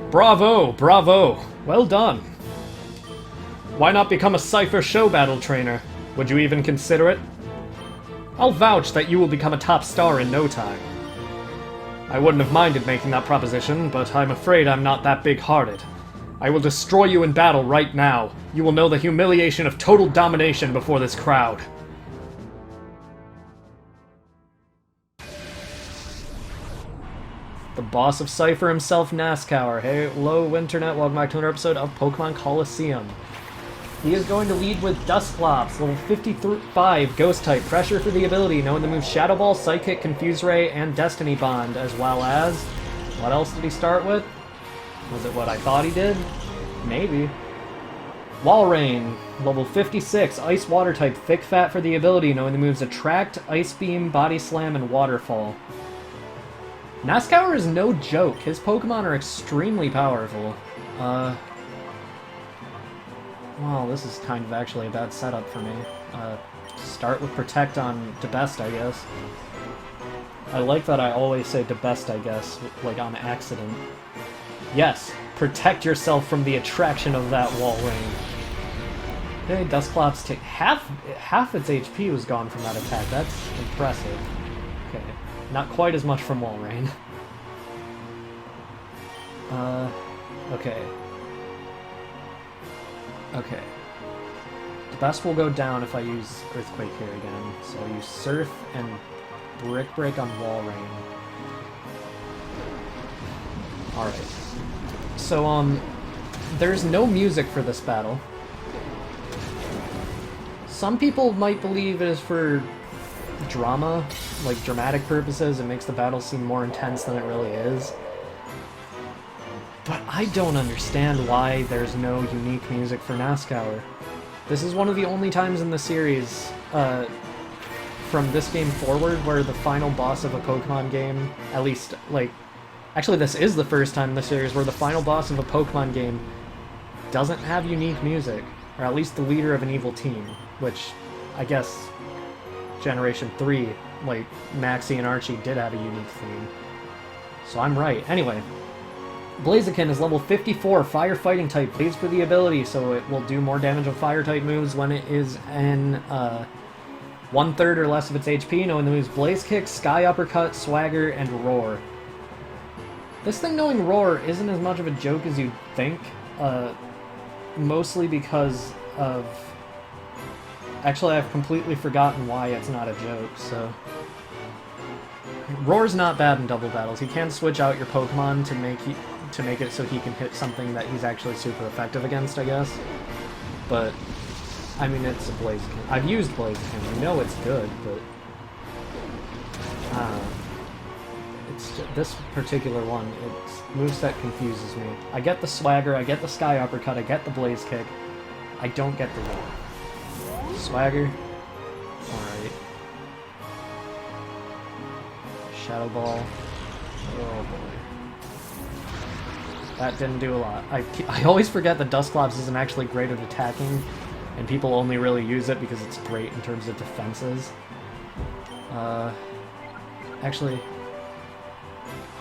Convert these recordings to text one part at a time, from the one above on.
Bravo, bravo. Well done. Why not become a Cipher show battle trainer? Would you even consider it? I'll vouch that you will become a top star in no time. I wouldn't have minded making that proposition, but I'm afraid I'm not that big-hearted. I will destroy you in battle right now. You will know the humiliation of total domination before this crowd. The boss of Cipher himself, Nascour. Hey, hello, Internet. Welcome back to another episode of Pokémon Colosseum. He is going to lead with Dusclops, level 55, Ghost-type. Pressure for the ability, knowing the moves Shadow Ball, Psychic, Confuse Ray, and Destiny Bond, as well as... What else did he start with? Was it what I thought he did? Maybe. Walrein, level 56, Ice Water type, Thick Fat for the ability, knowing the moves Attract, Ice Beam, Body Slam, and Waterfall. Nascour is no joke. His Pokemon are extremely powerful. Well, this is kind of actually a bad setup for me. Start with Protect on DeBest, I guess. I like that I always say DeBest, I guess, like on accident. Yes, protect yourself from the attraction of that Walrein. Okay, Dusclops take half its HP was gone from that attack. That's impressive. Okay, not quite as much from Walrein. Okay. Okay. The best will go down if I use Earthquake here again. So I use Surf and Brick Break on Walrein. Alright. So, there's no music for this battle. Some people might believe it is for drama, like dramatic purposes. It makes the battle seem more intense than it really is. But I don't understand why there's no unique music for Nascour. This is one of the only times in the series, from this game forward, where the final boss of a Pokemon game, at least, like... Actually, this is the first time in the series where the final boss of a Pokemon game doesn't have unique music. Or at least the leader of an evil team, which, I guess, Generation 3, like, Maxie and Archie did have a unique theme. So I'm right. Anyway, Blaziken is level 54, Fire-Fighting type, plays for the ability, so it will do more damage with Fire-type moves when it is in, 1/3 or less of its HP, knowing the moves Blaze Kick, Sky Uppercut, Swagger, and Roar. This thing knowing Roar isn't as much of a joke as you'd think, mostly because of... Actually, I've completely forgotten why it's not a joke, so... Roar's not bad in double battles. He can switch out your Pokemon to make it so he can hit something that he's actually super effective against, I guess. But, I mean, it's a Blaziken. I've used Blaziken. I know it's good, but... It's just, this particular one, it's moveset confuses me. I get the Swagger, I get the Sky Uppercut, I get the Blaze Kick. I don't get the Roar. Swagger. Alright. Shadow Ball. Oh boy. That didn't do a lot. I always forget that Dusclops isn't actually great at attacking, and people only really use it because it's great in terms of defenses. Actually...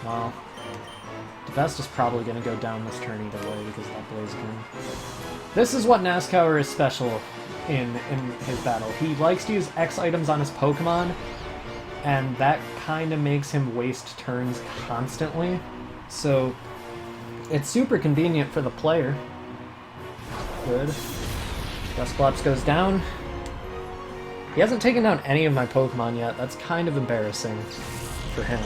Well, the best is probably going to go down this turn either way because that Blaziken. This is what Nascour is special in his battle. He likes to use X items on his Pokemon, and that kind of makes him waste turns constantly. So, it's super convenient for the player. Good. Dusclops goes down. He hasn't taken down any of my Pokemon yet. That's kind of embarrassing for him.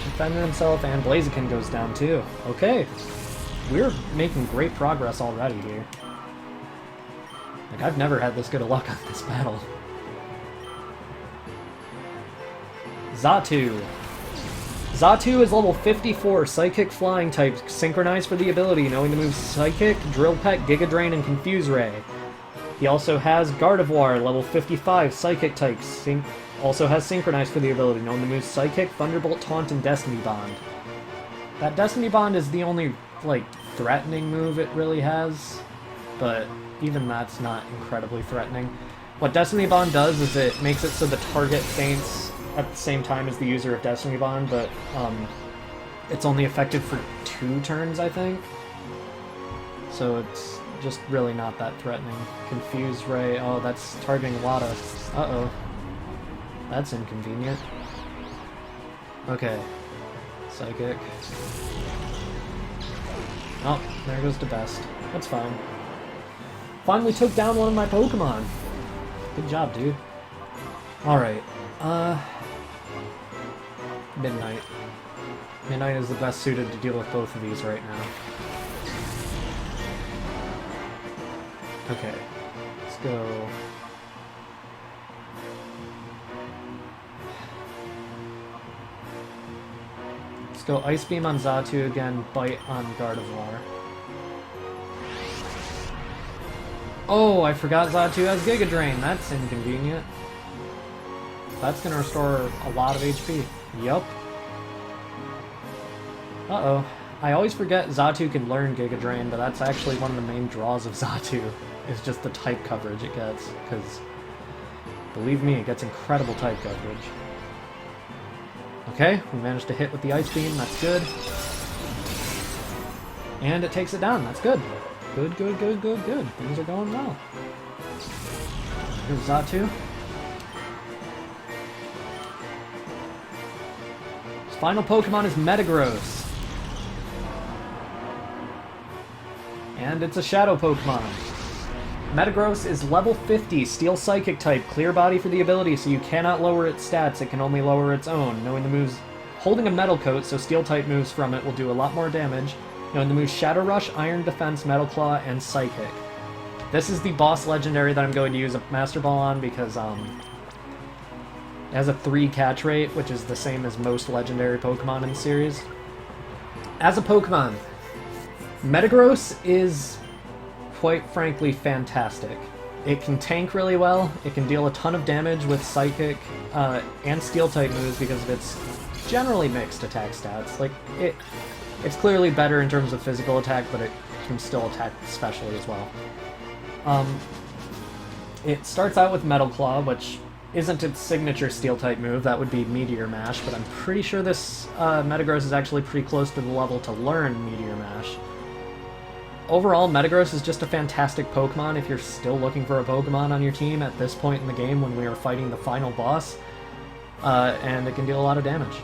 Defending himself, and Blaziken goes down too. Okay. We're making great progress already here. Like, I've never had this good of luck on this battle. Xatu. Xatu is level 54, Psychic Flying type, synchronized for the ability, knowing the moves Psychic, Drill Peck, Giga Drain, and Confuse Ray. He also has Gardevoir, level 55, Psychic type, also has Synchronized for the ability, knowing the moves Psychic, Thunderbolt, Taunt, and Destiny Bond. That Destiny Bond is the only, like, threatening move it really has, but even that's not incredibly threatening. What Destiny Bond does is it makes it so the target faints at the same time as the user of Destiny Bond, but it's only effective for 2 turns, I think. So it's just really not that threatening. Confused Ray. Oh, that's targeting Wada. Uh-oh. That's inconvenient. Okay. Psychic. Oh, there goes the best. That's fine. Finally took down one of my Pokemon. Good job, dude. Alright. Midnight. Midnight is the best suited to deal with both of these right now. Okay. Let's go... Let's go Ice Beam on Xatu again, Bite on Gardevoir. Oh, I forgot Xatu has Giga Drain. That's inconvenient. That's gonna restore a lot of HP. Yup. Uh-oh. I always forget Xatu can learn Giga Drain, but that's actually one of the main draws of Xatu, is just the type coverage it gets, because, believe me, it gets incredible type coverage. Okay, we managed to hit with the Ice Beam, that's good. And it takes it down, that's good. Good, good, good, good, good. Things are going well. Here's Xatu. His final Pokemon is Metagross. And it's a Shadow Pokemon. Metagross is level 50, Steel Psychic type, clear body for the ability, so you cannot lower its stats, it can only lower its own. Knowing the moves, holding a Metal Coat, so Steel type moves from it will do a lot more damage. Knowing the moves Shadow Rush, Iron Defense, Metal Claw, and Psychic. This is the boss legendary that I'm going to use a Master Ball on because it has a 3 catch rate, which is the same as most legendary Pokemon in the series. As a Pokemon, Metagross is, quite frankly, fantastic. It can tank really well, it can deal a ton of damage with Psychic and Steel-type moves because of its generally mixed attack stats. Like, it's clearly better in terms of physical attack, but it can still attack specially as well. It starts out with Metal Claw, which isn't its signature Steel-type move, that would be Meteor Mash, but I'm pretty sure this Metagross is actually pretty close to the level to learn Meteor Mash. Overall, Metagross is just a fantastic Pokemon if you're still looking for a Pokemon on your team at this point in the game when we are fighting the final boss, and it can deal a lot of damage.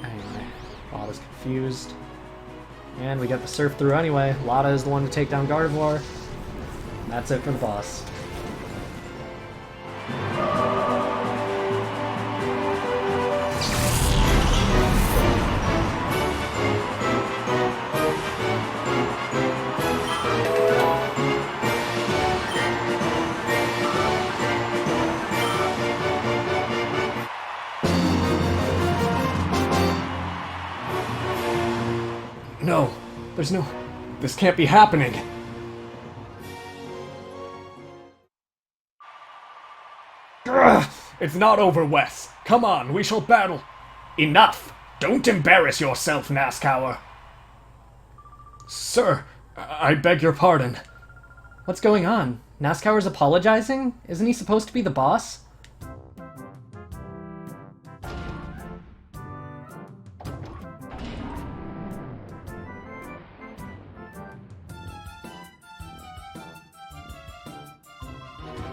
Anyway, Lada's confused. And we get the Surf through anyway. Lada is the one to take down Gardevoir. And that's it for the boss. No, there's no... This can't be happening. Grr, it's not over, Wes. Come on, we shall battle. Enough! Don't embarrass yourself, Nascour. Sir, I beg your pardon. What's going on? Nascour's apologizing? Isn't he supposed to be the boss?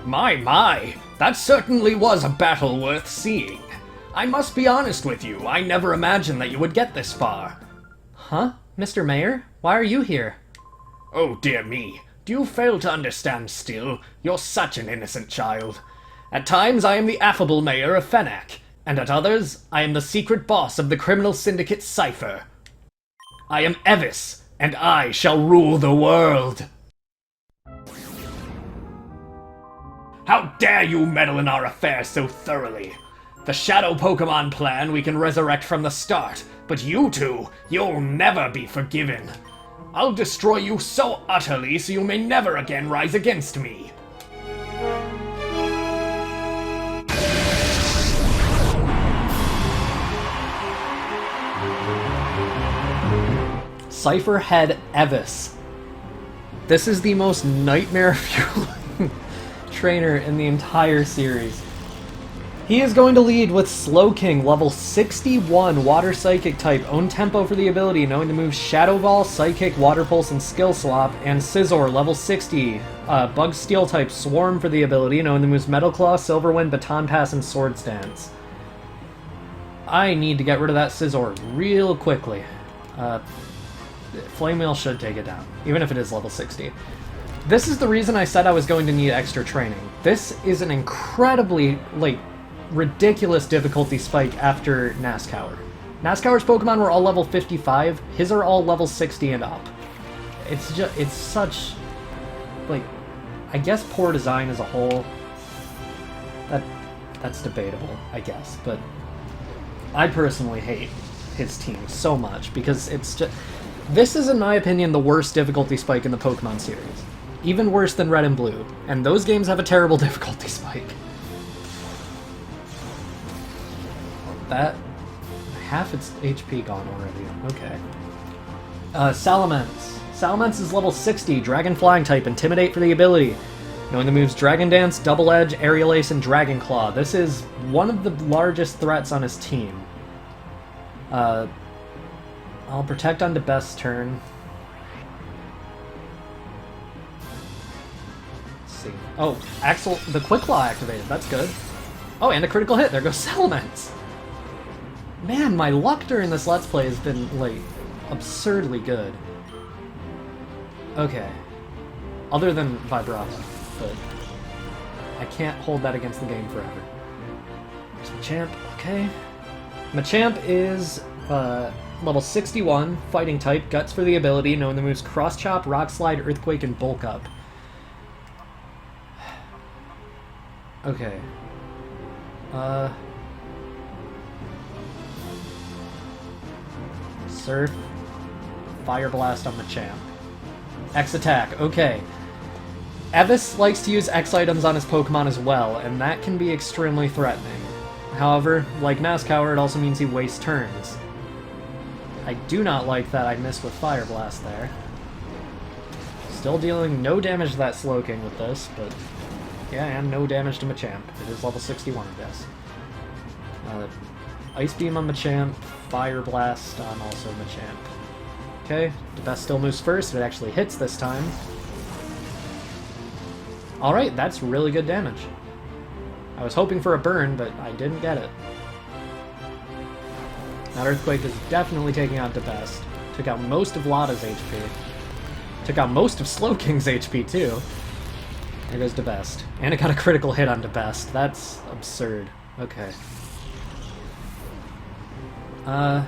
My, that certainly was a battle worth seeing. I must be honest with you, I never imagined that you would get this far. Huh? Mr. Mayor? Why are you here? Oh dear me, do you fail to understand still? You're such an innocent child. At times I am the affable mayor of Fenac, and at others I am the secret boss of the criminal syndicate Cipher. I am Evis, and I shall rule the world. How dare you meddle in our affairs so thoroughly? The Shadow Pokemon plan we can resurrect from the start, but you two, you'll never be forgiven. I'll destroy you so utterly so you may never again rise against me. Cipher Head Evis. This is the most nightmare fueling trainer in the entire series. He is going to lead with Slowking, level 61, Water Psychic type, own tempo for the ability, knowing the moves Shadow Ball, Psychic, Water Pulse, and Skill Swap, and Scizor, level 60, Bug Steel type, Swarm for the ability, knowing the moves Metal Claw, Silver Wind, Baton Pass, and Sword Stance. I need to get rid of that Scizor real quickly. Flame Wheel should take it down, even if it is level 60. This is the reason I said I was going to need extra training. This is an incredibly, like, ridiculous difficulty spike after Nascour. Nascour's Pokemon were all level 55, his are all level 60 and up. It's such, like, I guess poor design as a whole. That's debatable, I guess, but I personally hate his team so much because it's just, this is in my opinion the worst difficulty spike in the Pokemon series. Even worse than Red and Blue, and those games have a terrible difficulty spike. That, half its HP gone already, okay. Salamence. Salamence is level 60, Dragon Flying type, Intimidate for the ability. Knowing the moves Dragon Dance, Double Edge, Aerial Ace, and Dragon Claw. This is one of the largest threats on his team. I'll Protect on the best turn. Let's see. Oh, Axel, the Quick Claw activated, that's good. Oh, and a critical hit, there goes Salamence. Man, my luck during this Let's Play has been, like, absurdly good. Okay. Other than Vibrava, but I can't hold that against the game forever. There's Machamp, okay. Machamp is level 61, Fighting type, Guts for the ability, knowing the moves Cross Chop, Rock Slide, Earthquake, and Bulk Up. Okay. Surf, Fire Blast on Machamp. X attack, okay. Evis likes to use X items on his Pokemon as well, and that can be extremely threatening. However, like Nascour, it also means he wastes turns. I do not like that I missed with Fire Blast there. Still dealing no damage to that Slowking with this, but yeah, and no damage to Machamp. It is level 61, I guess. Ice Beam on Machamp, Fire Blast on also Machamp. Okay, the best still moves first, it actually hits this time. Alright, that's really good damage. I was hoping for a burn, but I didn't get it. That Earthquake is definitely taking out the best. Took out most of Lotta's HP. Took out most of Slowking's HP too. There goes DeBest. And it got a critical hit on DeBest. That's absurd. Okay. I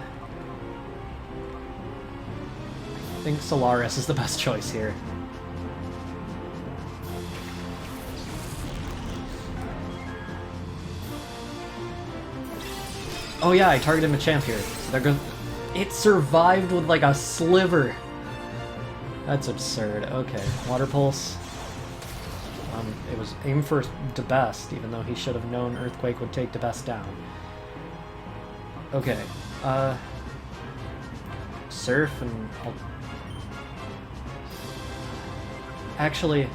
think Solaris is the best choice here. Oh yeah, I targeted Machamp here. So they're going. It survived with like a sliver. That's absurd. Okay, Water Pulse. It was aimed for DeBest, even though he should have known Earthquake would take DeBest down. Okay, Surf and I'll... Actually,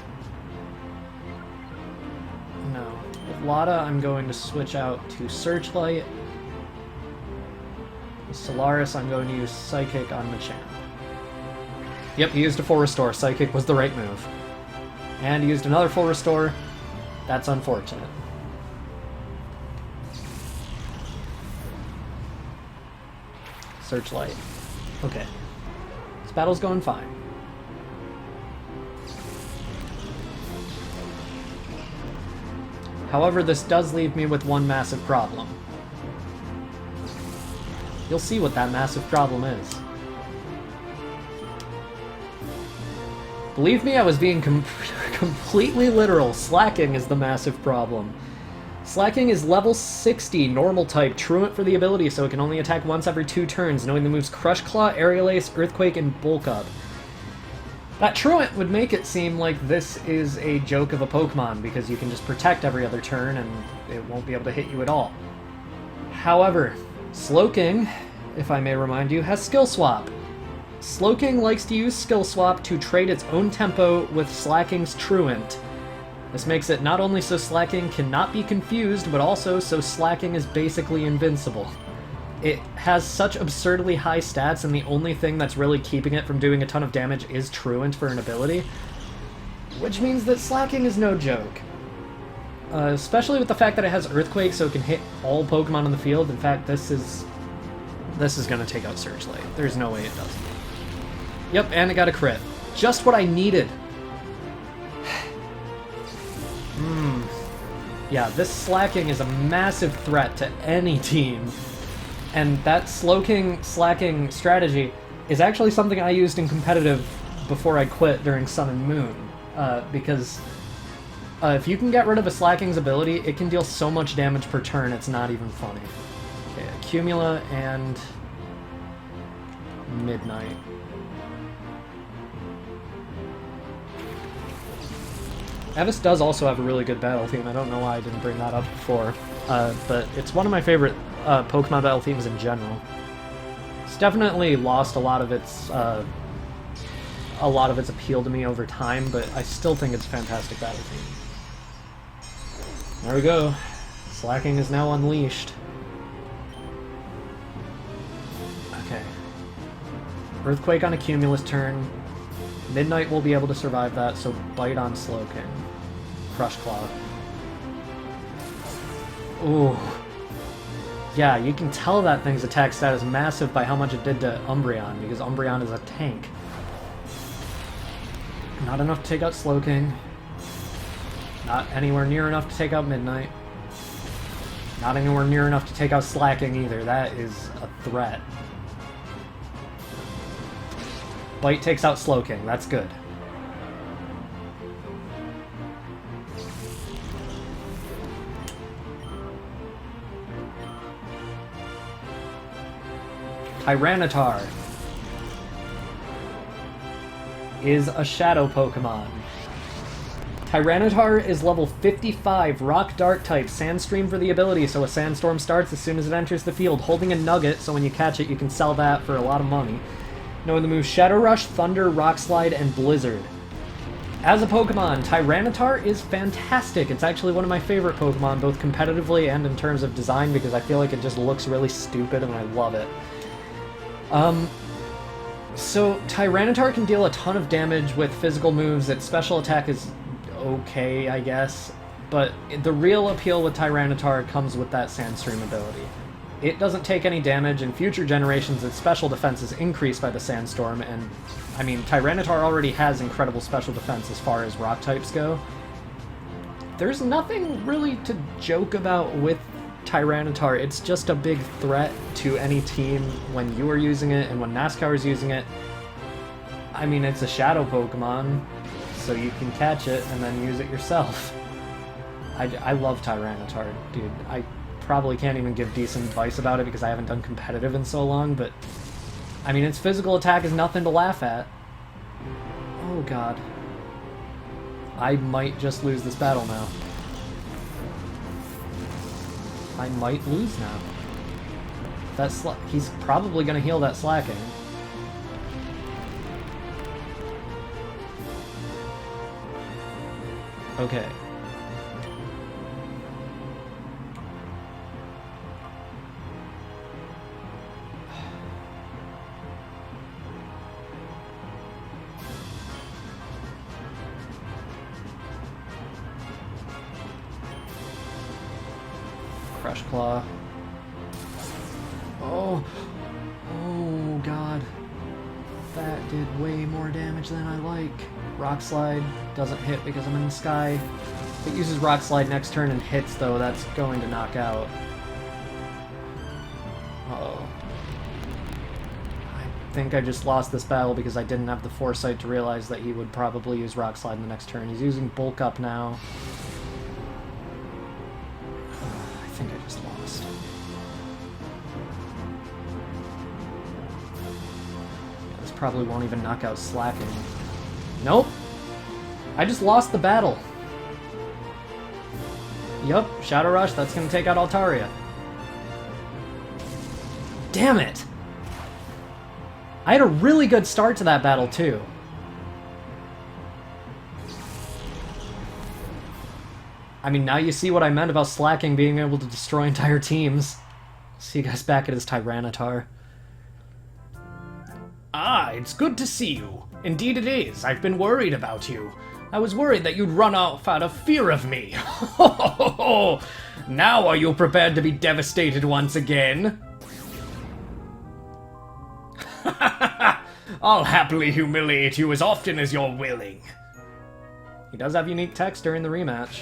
no. With Lotta, I'm going to switch out to Searchlight. With Solaris, I'm going to use Psychic on Machamp. Yep, he used a full restore. Psychic was the right move. And he used another full restore. That's unfortunate. Searchlight. Okay. This battle's going fine. However, this does leave me with one massive problem. You'll see what that massive problem is. Believe me, I was being completely literal. Slacking is the massive problem. Slacking is level 60, normal type, Truant for the ability, so it can only attack once every 2 turns, knowing the moves Crush Claw, Aerial Ace, Earthquake, and Bulk Up. That Truant would make it seem like this is a joke of a Pokemon, because you can just protect every other turn and it won't be able to hit you at all. However, Slowking, if I may remind you, has Skill Swap. Slowking likes to use Skill Swap to trade its own tempo with Slacking's Truant. This makes it not only so Slacking cannot be confused, but also so Slacking is basically invincible. It has such absurdly high stats, and the only thing that's really keeping it from doing a ton of damage is Truant for an ability, which means that Slacking is no joke. Especially with the fact that it has Earthquake, so it can hit all Pokemon on the field. In fact, this is going to take out Searchlight. There's no way it doesn't. Yep, and it got a crit. Just what I needed. Yeah, this Slacking is a massive threat to any team. And that Slowking Slacking strategy is actually something I used in competitive before I quit during Sun and Moon. Because if you can get rid of a Slacking's ability, it can deal so much damage per turn, it's not even funny. Okay, Accumula and Midnight. Evis does also have a really good battle theme. I don't know why I didn't bring that up before, but it's one of my favorite Pokemon battle themes in general. It's definitely lost a lot of its appeal to me over time, but I still think it's a fantastic battle theme. There we go. Slacking is now unleashed. Okay. Earthquake on a Cumulus turn. Midnight will be able to survive that, so Bite on Slowking. Crush Claw. Ooh. Yeah, you can tell that thing's attack stat is massive by how much it did to Umbreon, because Umbreon is a tank. Not enough to take out Slowking. Not anywhere near enough to take out Midnight. Not anywhere near enough to take out Slacking either. That is a threat. Bite takes out Slowking. That's good. Tyranitar is a Shadow Pokemon. Tyranitar is level 55, Rock Dark type, Sandstream for the ability, so a Sandstorm starts as soon as it enters the field, holding a Nugget, so when you catch it you can sell that for a lot of money. Knowing the moves Shadow Rush, Thunder, Rock Slide, and Blizzard. As a Pokemon, Tyranitar is fantastic. It's actually one of my favorite Pokemon, both competitively and in terms of design, because I feel like it just looks really stupid and I love it. So Tyranitar can deal a ton of damage with physical moves. Its special attack is okay, I guess, but the real appeal with Tyranitar comes with that Sandstream ability. It doesn't take any damage. In future generations, its special defense is increased by the Sandstorm, and, I mean, Tyranitar already has incredible special defense as far as rock types go. There's nothing really to joke about with Tyranitar. It's just a big threat to any team when you are using it and when Nascour is using it. I mean, it's a Shadow Pokemon, so you can catch it and then use it yourself. I love Tyranitar, dude. I probably can't even give decent advice about it because I haven't done competitive in so long, but I mean, its physical attack is nothing to laugh at. Oh god. I might just lose this battle now. I might lose now. That's he's probably gonna heal that Slacking. Okay. Crush Claw. Oh god. That did way more damage than I like. Rock Slide doesn't hit because I'm in the sky. If it uses Rock Slide next turn and hits, though, that's going to knock out. Uh-oh. I think I just lost this battle because I didn't have the foresight to realize that he would probably use Rock Slide in the next turn. He's using Bulk Up now. I think I just lost. Yeah, this probably won't even knock out Slacking. Nope. I just lost the battle. Yup, Shadow Rush, that's gonna take out Altaria. Damn it! I had a really good start to that battle, too. I mean, now you see what I meant about Slacking being able to destroy entire teams. See you guys back at his Tyranitar. Ah, it's good to see you. Indeed it is. I've been worried about you. I was worried that you'd run off out of fear of me. Now are you prepared to be devastated once again? I'll happily humiliate you as often as you're willing. He does have unique text during the rematch.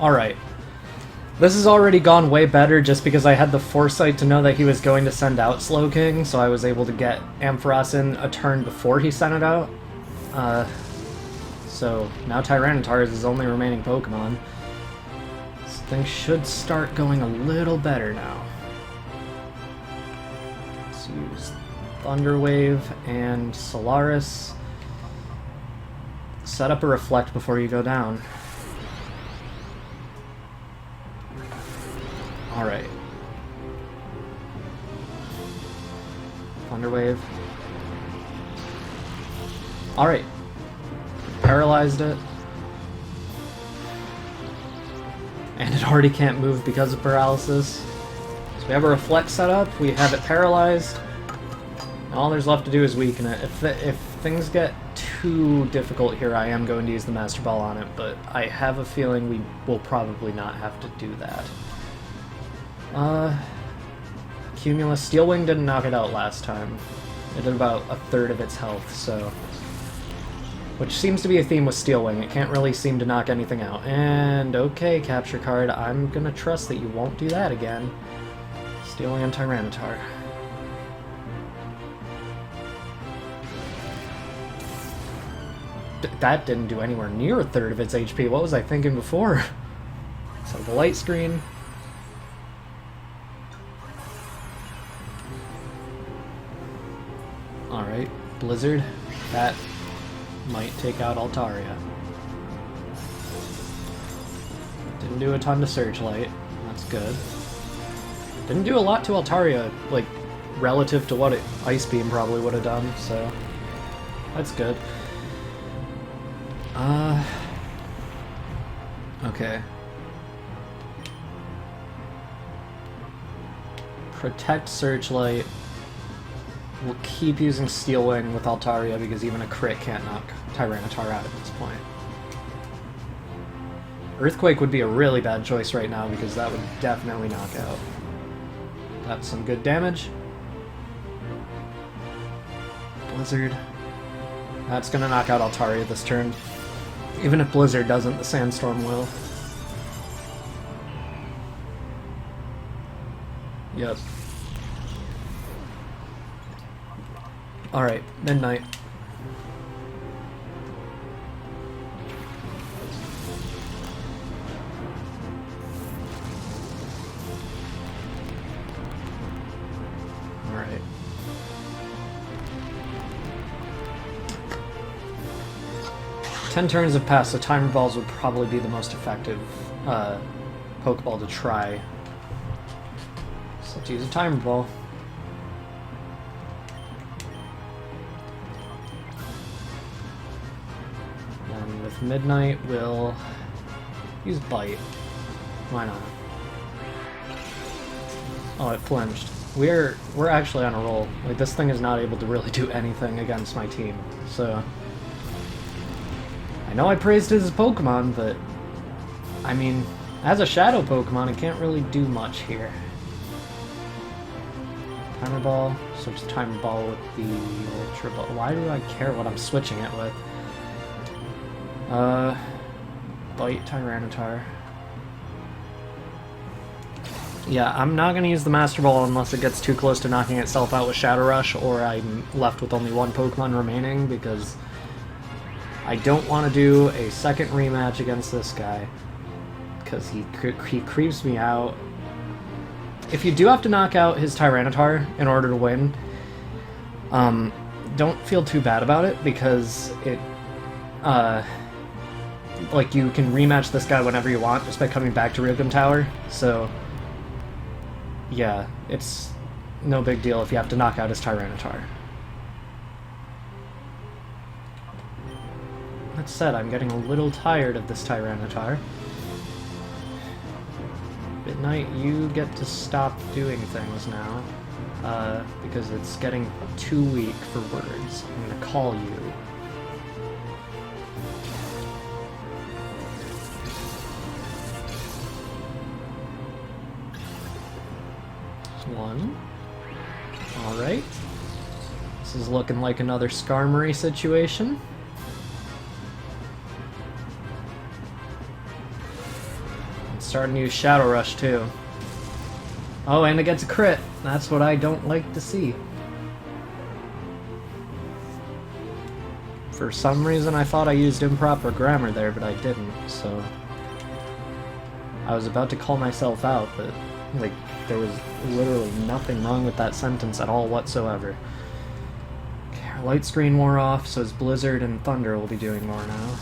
Alright. This has already gone way better just because I had the foresight to know that he was going to send out Slowking, so I was able to get Ampharos in a turn before he sent it out. So now Tyranitar is his only remaining Pokemon. So things should start going a little better now. Let's use Thunder Wave and Solaris. Set up a Reflect before you go down. Alright. Thunder Wave. Alright. Paralyzed it. And it already can't move because of paralysis. So we have a Reflect set up, we have it paralyzed. And all there's left to do is weaken it. If things get too difficult here, I am going to use the Master Ball on it, but I have a feeling we will probably not have to do that. Cumulus. Steel Wing didn't knock it out last time. It did about a third of its health, so... Which seems to be a theme with Steel Wing. It can't really seem to knock anything out. And, okay, Capture Card, I'm gonna trust that you won't do that again. Steel Wing and Tyranitar. That didn't do anywhere near a third of its HP. What was I thinking before? So the Light Screen... Alright, Blizzard. That might take out Altaria. Didn't do a ton to Searchlight. That's good. Didn't do a lot to Altaria, like, relative to what Ice Beam probably would have done, so... That's good. Okay. Protect Searchlight. We'll keep using Steel Wing with Altaria because even a crit can't knock Tyranitar out at this point. Earthquake would be a really bad choice right now because that would definitely knock out. That's some good damage. Blizzard. That's gonna knock out Altaria this turn. Even if Blizzard doesn't, the Sandstorm will. Yep. Alright, Midnight. Alright. Ten turns have passed, so Timer Balls would probably be the most effective Pokeball to try. So let's use a Timer Ball. And with Midnight, we'll use Bite. Why not? Oh, it flinched. We're actually on a roll. Like, this thing is not able to really do anything against my team, so... I know I praised it as a Pokemon, but... I mean, as a Shadow Pokemon, it can't really do much here. Timer Ball. Switch the Timer Ball with the Ultra Ball. Why do I care what I'm switching it with? Bite Tyranitar. Yeah, I'm not going to use the Master Ball unless it gets too close to knocking itself out with Shadow Rush, or I'm left with only one Pokemon remaining, because I don't want to do a second rematch against this guy, because he creeps me out. If you do have to knock out his Tyranitar in order to win, don't feel too bad about it, because it, like, you can rematch this guy whenever you want just by coming back to Ryugam Tower, so... Yeah, it's no big deal if you have to knock out his Tyranitar. That said, I'm getting a little tired of this Tyranitar. Midnight, you get to stop doing things now, because it's getting too weak for words. I'm gonna call you. One. Alright. This is looking like another Skarmory situation. It's starting to use Shadow Rush too. Oh, and it gets a crit. That's what I don't like to see. For some reason I thought I used improper grammar there, but I didn't, so... I was about to call myself out, but, like, there was literally nothing wrong with that sentence at all whatsoever. Okay, our light screen wore off, so it's Blizzard and Thunder will be doing more now.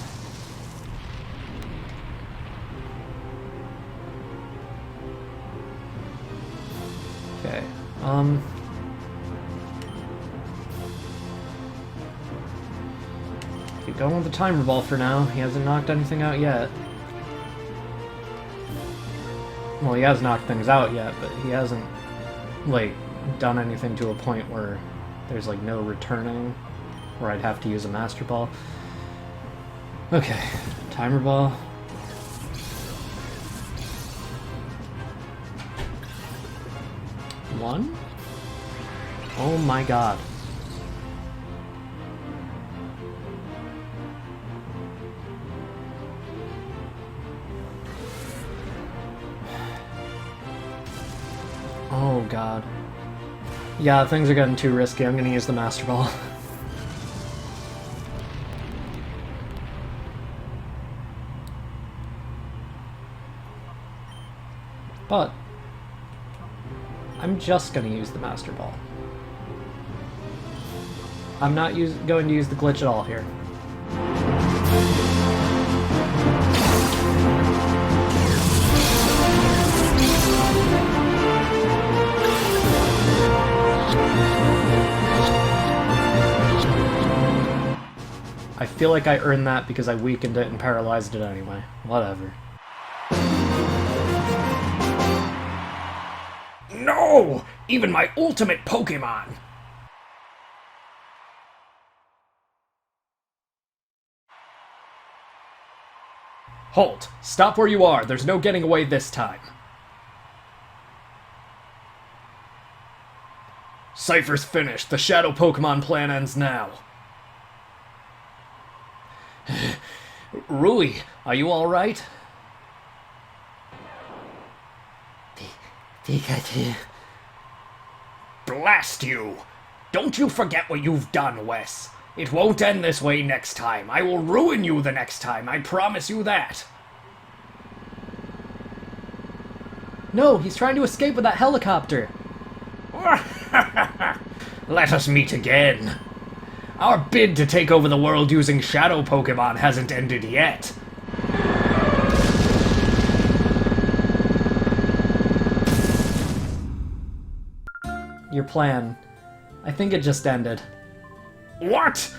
Okay, keep going with the timer ball for now. He hasn't knocked anything out yet. Well, he has knocked things out yet, but he hasn't, like, done anything to a point where there's, like, no returning, where I'd have to use a Master Ball. Okay, timer ball. One? Oh my god. Oh god. Yeah, things are getting too risky. I'm gonna use the Master Ball. But I'm just gonna use the Master Ball. I'm not going to use the glitch at all here. I feel like I earned that because I weakened it and paralyzed it anyway. Whatever. No! Even my ultimate Pokémon! Halt! Stop where you are. There's no getting away this time. Cipher's finished. The Shadow Pokémon plan ends now. Rui, are you alright? Pikachu. Blast you! Don't you forget what you've done, Wes. It won't end this way next time. I will ruin you the next time. I promise you that. No, he's trying to escape with that helicopter. Let us meet again. Our bid to take over the world using Shadow Pokémon hasn't ended yet. Your plan. I think it just ended. What?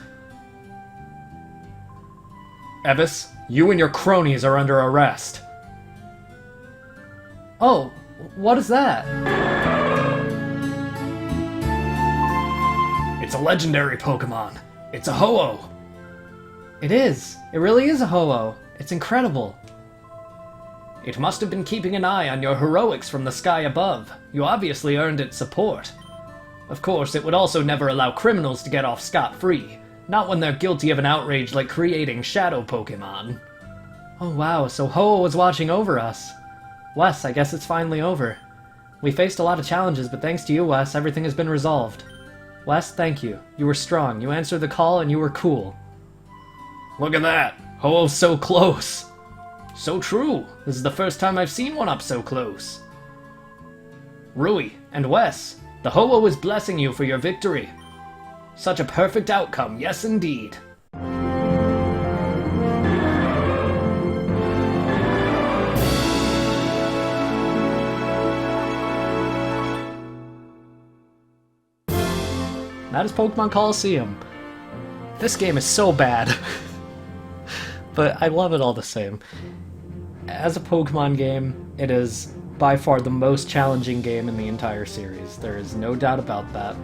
Evis, you and your cronies are under arrest. Oh, what is that? It's a legendary Pokémon. It's a Ho-Oh. It is. It really is a Ho-Oh. It's incredible. It must have been keeping an eye on your heroics from the sky above. You obviously earned its support. Of course, it would also never allow criminals to get off scot-free. Not when they're guilty of an outrage like creating Shadow Pokémon. Oh wow, so Ho-Oh was watching over us. Wes, I guess it's finally over. We faced a lot of challenges, but thanks to you, Wes, everything has been resolved. Wes, thank you. You were strong, you answered the call, and you were cool. Look at that! Ho-Oh's so close! So true! This is the first time I've seen one up so close. Rui and Wes, the Ho-Oh is blessing you for your victory. Such a perfect outcome, yes indeed. That is Pokemon Colosseum. This game is so bad. But I love it all the same. As a Pokemon game, it is by far the most challenging game in the entire series. There is no doubt about that.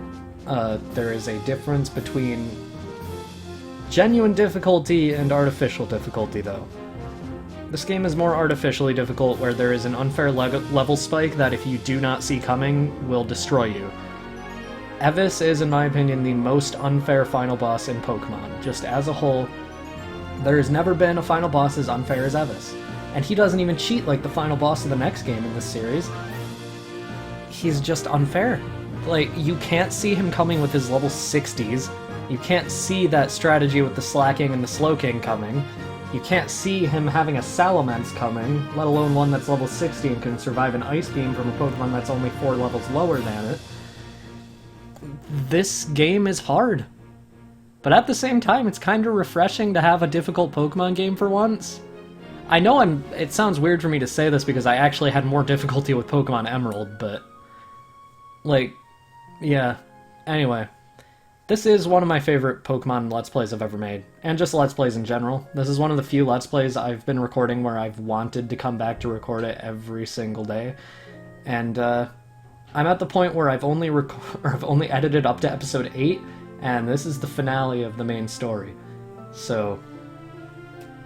There is a difference between genuine difficulty and artificial difficulty, though. This game is more artificially difficult, where there is an unfair level spike that if you do not see coming, will destroy you. Evis is, in my opinion, the most unfair final boss in Pokemon. Just as a whole, there has never been a final boss as unfair as Evis. And he doesn't even cheat like the final boss of the next game in this series. He's just unfair. Like, you can't see him coming with his level 60s. You can't see that strategy with the Slacking and the Slowking coming. You can't see him having a Salamence coming, let alone one that's level 60 and can survive an Ice Beam from a Pokemon that's only 4 levels lower than it. This game is hard. But at the same time, it's kind of refreshing to have a difficult Pokemon game for once. I know it sounds weird for me to say this because I actually had more difficulty with Pokemon Emerald, but... like, yeah. Anyway. This is one of my favorite Pokemon Let's Plays I've ever made, and just Let's Plays in general. This is one of the few Let's Plays I've been recording where I've wanted to come back to record it every single day. And, I'm at the point where I've only edited up to episode 8, and this is the finale of the main story. So,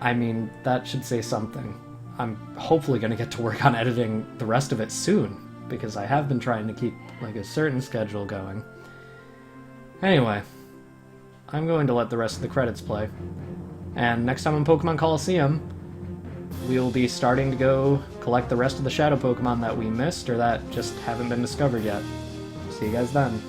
I mean, that should say something. I'm hopefully going to get to work on editing the rest of it soon, because I have been trying to keep, like, a certain schedule going. Anyway, I'm going to let the rest of the credits play. And next time on Pokemon Colosseum, we'll be starting to go collect the rest of the Shadow Pokemon that we missed or that just haven't been discovered yet. See you guys then.